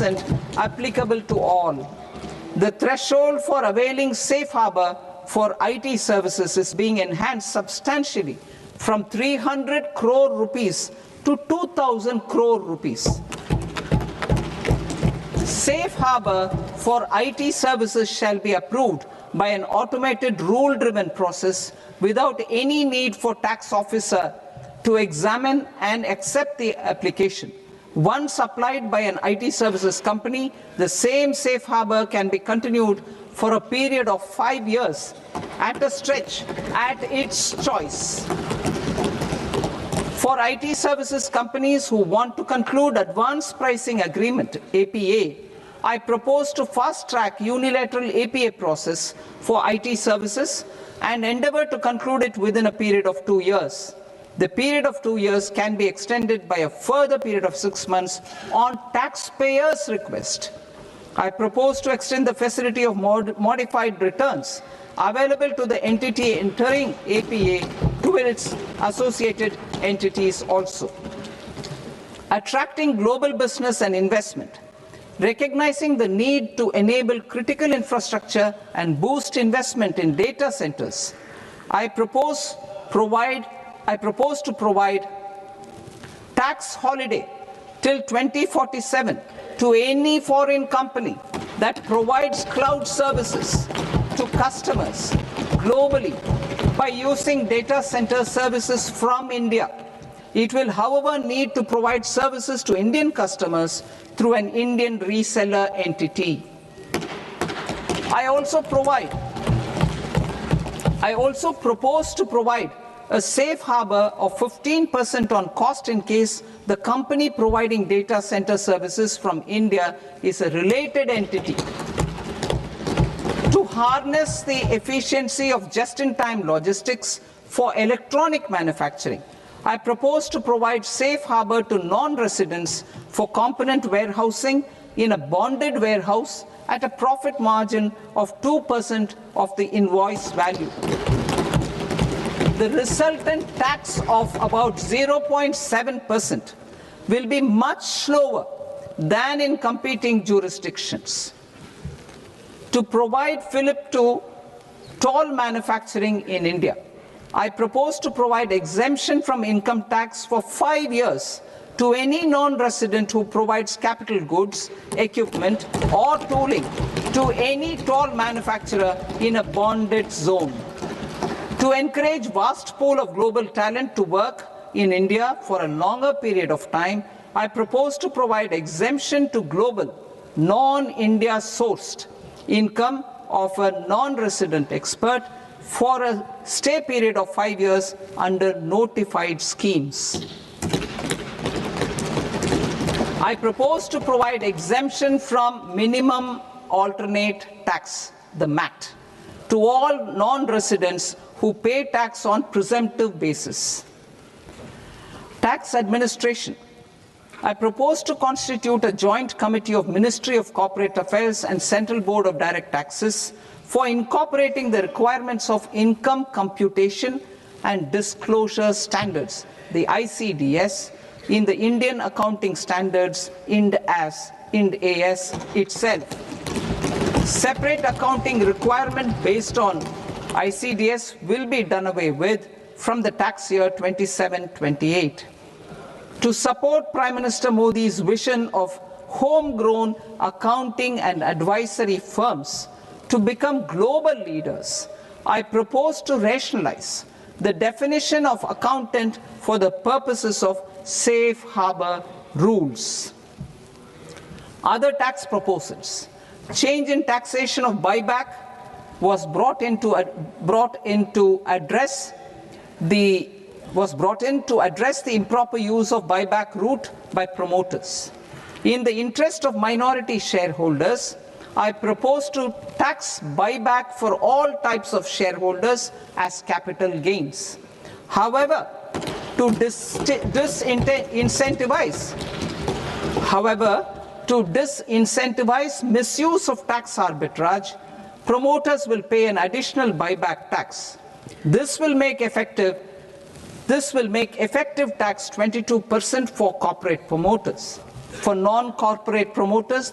applicable to all. The threshold for availing safe harbor for IT services is being enhanced substantially from 300 crore rupees to 2,000 crore rupees. Safe harbor for IT services shall be approved by an automated rule-driven process without any need for tax officer to examine and accept the application. Once applied by an IT services company, the same safe harbor can be continued for a period of 5 years at a stretch at its choice. For IT services companies who want to conclude advanced pricing agreement, APA, I propose to fast-track unilateral APA process for IT services and endeavor to conclude it within a period of 2 years. The period of 2 years can be extended by a further period of 6 months on taxpayers' request. I propose to extend the facility of modified returns available to the entity entering APA to its associated entities also. Attracting global business and investment. Recognizing the need to enable critical infrastructure and boost investment in data centers, I propose to provide tax holiday till 2047 to any foreign company that provides cloud services to customers globally by using data center services from India. It will, however, need to provide services to Indian customers through an Indian reseller entity. I also propose to provide a safe harbor of 15% on cost in case the company providing data center services from India is a related entity. To harness the efficiency of just-in-time logistics for electronic manufacturing, I propose to provide safe harbor to non-residents for component warehousing in a bonded warehouse at a profit margin of 2% of the invoice value. The resultant tax of about 0.7% will be much lower than in competing jurisdictions. To provide fillip to toll manufacturing in India, I propose to provide exemption from income tax for 5 years to any non-resident who provides capital goods, equipment, or tooling to any toll manufacturer in a bonded zone. To encourage vast pool of global talent to work in India for a longer period of time, I propose to provide exemption to global, non-India sourced income of a non-resident expert for a stay period of 5 years under notified schemes. I propose to provide exemption from minimum alternate tax, the MAT, to all non-residents who pay tax on presumptive basis. Tax administration. I propose to constitute a joint committee of Ministry of Corporate Affairs and Central Board of Direct Taxes for incorporating the requirements of income computation and disclosure standards, the ICDS, in the Indian Accounting Standards, IND AS itself. Separate accounting requirement based on ICDS will be done away with from the tax year 27-28. To support Prime Minister Modi's vision of homegrown accounting and advisory firms to become global leaders, I propose to rationalize the definition of accountant for the purposes of safe harbor rules. Other tax proposals. Change in taxation of buyback was brought in to address the improper use of buyback route by promoters. In the interest of minority shareholders, I propose to tax buyback for all types of shareholders as capital gains. However, to disincentivize misuse of tax arbitrage, promoters will pay an additional buyback tax. This will make effective tax 22% for corporate promoters. For non-corporate promoters,